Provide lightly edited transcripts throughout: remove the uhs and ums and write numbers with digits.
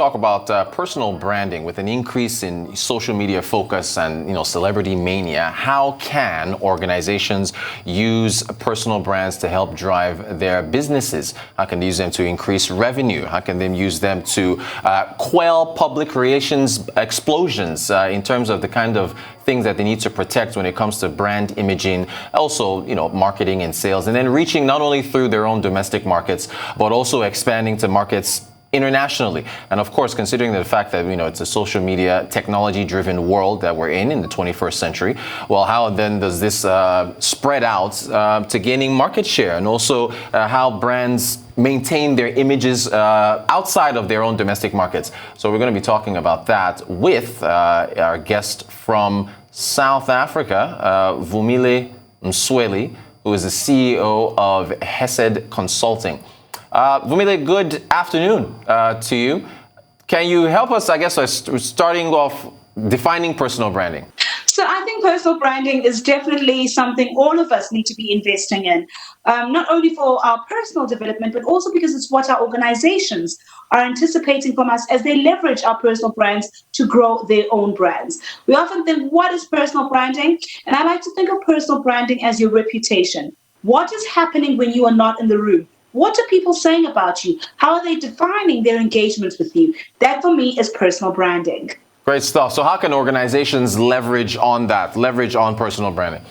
talk about personal branding with an increase in social media focus and celebrity mania. How can organizations use personal brands to help drive their businesses? How can they use them to increase revenue? How can they use them to quell public relations explosions in terms of the kind of things that they need to protect when it comes to brand imaging, also, marketing and sales, and then reaching not only through their own domestic markets, but also expanding to markets internationally. And of course, considering the fact that, it's a social media technology driven world that we're in the 21st century, well, how then does this spread out to gaining market share, and also how brands maintain their images outside of their own domestic markets? So we're going to be talking about that with our guest from South Africa, Vumile Msweli, who is the CEO of Hesed Consulting. Vumile, good afternoon to you. Can you help us, I guess, starting off defining personal branding? So I think personal branding is definitely something all of us need to be investing in, not only for our personal development, but also because it's what our organizations are anticipating from us as they leverage our personal brands to grow their own brands. We often think, what is personal branding? And I like to think of personal branding as your reputation. What is happening when you are not in the room? What are people saying about you? How are they defining their engagements with you? That, for me, is personal branding. Great stuff. So how can organizations leverage on personal branding?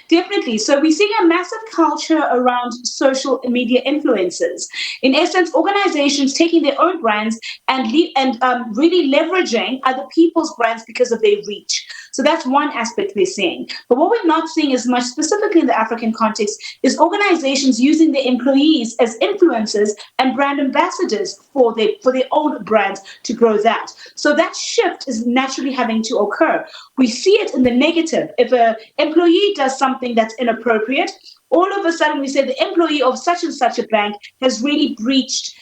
Definitely. So we're seeing a massive culture around social media influencers. In essence, organizations taking their own brands and really leveraging other people's brands because of their reach. So that's one aspect we're seeing. But what we're not seeing as much, specifically in the African context, is organizations using their employees as influencers and brand ambassadors for their own brands to grow that. So that shift is naturally having to occur. We see it in the negative. If an employee does something that's inappropriate, all of a sudden we say the employee of such and such a bank has really breached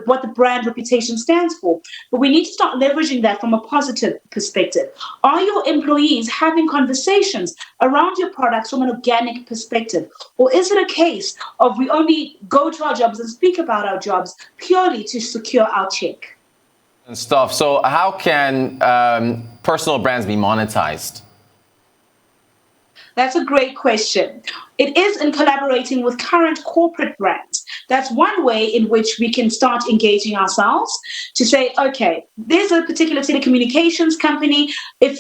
what the brand reputation stands for. But we need to start leveraging that from a positive perspective. Are your employees having conversations around your products from an organic perspective? Or is it a case of we only go to our jobs and speak about our jobs purely to secure our check? And stuff. So how can personal brands be monetized? That's a great question. It is in collaborating with current corporate brands. That's one way in which we can start engaging ourselves to say, okay, there's a particular telecommunications company. If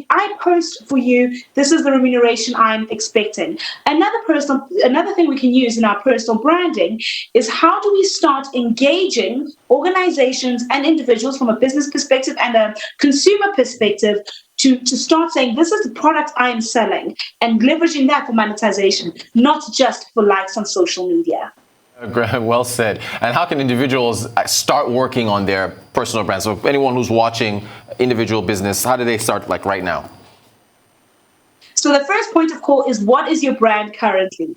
I post for you, this is the remuneration I'm expecting. Another thing we can use in our personal branding is how do we start engaging organizations and individuals from a business perspective and a consumer perspective to start saying, this is the product I am selling, and leveraging that for monetization, not just for likes on social media. Well said. And how can individuals start working on their personal brands? So anyone who's watching individual business, how do they start right now? So the first point of call is, what is your brand currently?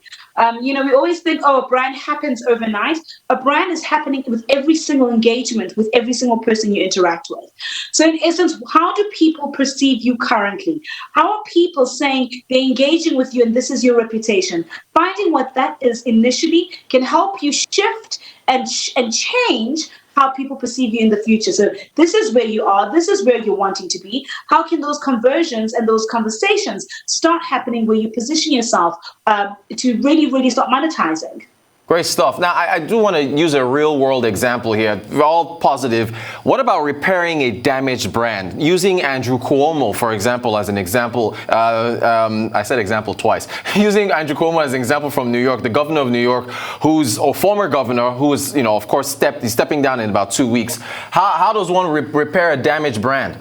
We always think, a brand happens overnight. A brand is happening with every single engagement, with every single person you interact with. So in essence, how do people perceive you currently? How are people saying they're engaging with you and this is your reputation? Finding what that is initially can help you shift and change how people perceive you in the future. So this is where you are. This is where you're wanting to be. How can those conversions and those conversations start happening where you position yourself to really, really start monetizing? Great stuff. Now, I do want to use a real world example here. We're all positive. What about repairing a damaged brand? Using Andrew Cuomo, for example, as an example. I said example twice. Using Andrew Cuomo as an example from New York, the governor of New York, who's a former governor, who is, of course, he's stepping down in about 2 weeks. How does one repair a damaged brand?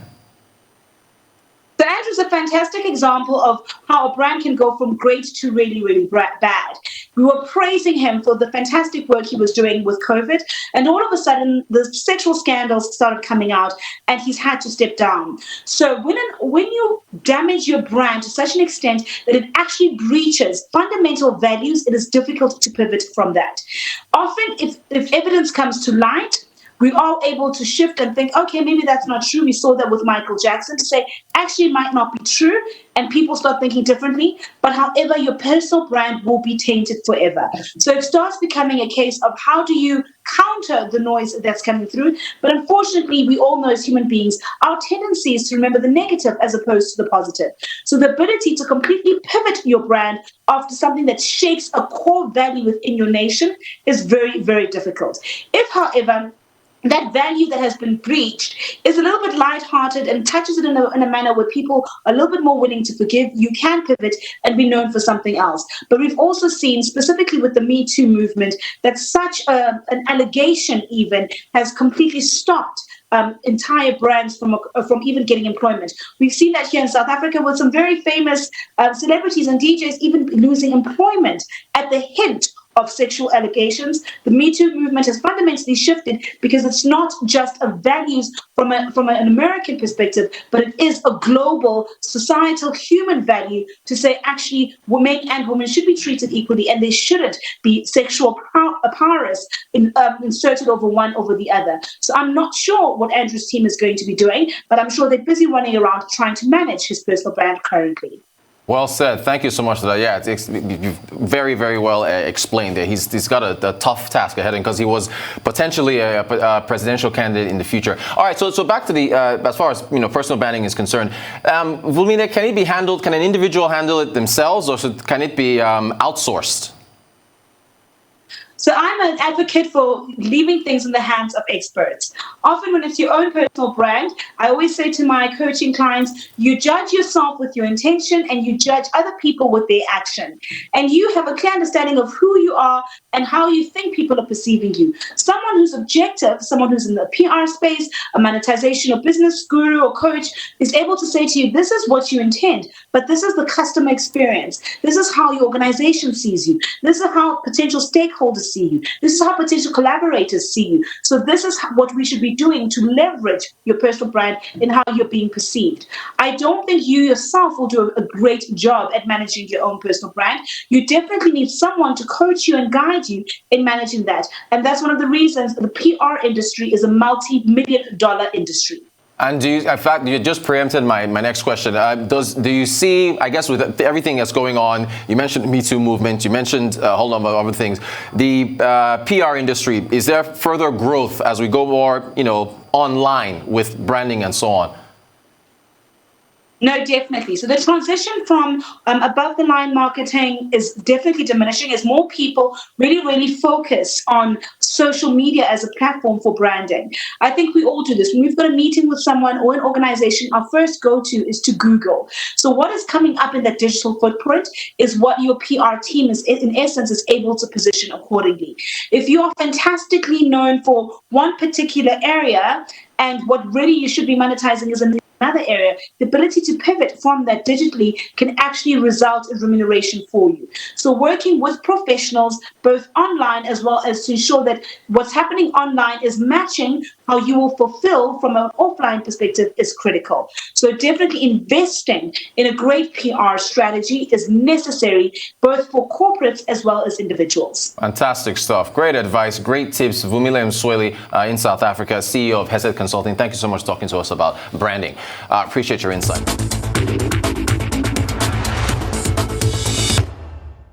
So Andrew's a fantastic example of how a brand can go from great to really, really bad. We were praising him for the fantastic work he was doing with COVID, and all of a sudden the sexual scandals started coming out and he's had to step down. So when you damage your brand to such an extent that it actually breaches fundamental values, it is difficult to pivot from that. Often if evidence comes to light, we are able to shift and think, okay, maybe that's not true. We saw that with Michael Jackson, to say, actually, it might not be true. And people start thinking differently. But however, your personal brand will be tainted forever. So it starts becoming a case of how do you counter the noise that's coming through. But unfortunately, we all know as human beings, our tendency is to remember the negative as opposed to the positive. So the ability to completely pivot your brand after something that shakes a core value within your nation is very, very difficult. If, however, that value that has been breached is a little bit lighthearted and touches it in a manner where people are a little bit more willing to forgive, you can pivot and be known for something else. But we've also seen, specifically with the Me Too movement, that such an allegation even has completely stopped entire brands from even getting employment. We've seen that here in South Africa with some very famous celebrities and DJs even losing employment at the hint of sexual allegations. The Me Too movement has fundamentally shifted because it's not just a values from an American perspective, but it is a global, societal, human value to say actually men and women should be treated equally and they shouldn't be sexual powers inserted one over the other. So I'm not sure what Andrew's team is going to be doing, but I'm sure they're busy running around trying to manage his personal brand currently. Well said. Thank you so much for that. Yeah, it's very, very well explained there. He's got a tough task ahead because he was potentially a presidential candidate in the future. All right, so back to the as far as personal branding is concerned, Vumile, can it be handled? Can an individual handle it themselves, or can it be outsourced? So I'm an advocate for leaving things in the hands of experts. Often when it's your own personal brand, I always say to my coaching clients, you judge yourself with your intention and you judge other people with their action. And you have a clear understanding of who you are and how you think people are perceiving you. Someone who's objective, someone who's in the PR space, a monetization or business guru or coach is able to say to you, this is what you intend, but this is the customer experience. This is how your organization sees you. This is how potential stakeholders see you. This is how potential collaborators see you. So this is what we should be doing to leverage your personal brand in how you're being perceived. I don't think you yourself will do a great job at managing your own personal brand. You definitely need someone to coach you and guide you in managing that. And that's one of the reasons the PR industry is a multi-million-dollar industry. And in fact, you just preempted my next question. Do you see, I guess, with everything that's going on, you mentioned the Me Too movement, you mentioned a whole number of other things, the PR industry, is there further growth as we go more, online with branding and so on? No, definitely. So the transition from above the line marketing is definitely diminishing as more people really focus on social media as a platform for branding. I think we all do this. When we've got a meeting with someone or an organization, our first go-to is to Google. So what is coming up in that digital footprint is what your PR team is, in essence, is able to position accordingly. If you are fantastically known for one particular area and what really you should be monetizing is another area, the ability to pivot from that digitally can actually result in remuneration for you. So working with professionals, both online as well as to ensure that what's happening online is matching how you will fulfill from an offline perspective is critical. So definitely investing in a great PR strategy is necessary both for corporates as well as individuals. Fantastic stuff. Great advice, great tips. Vumile Msweli in South Africa, CEO of Hesed Consulting. Thank you so much for talking to us about branding. Appreciate your insight.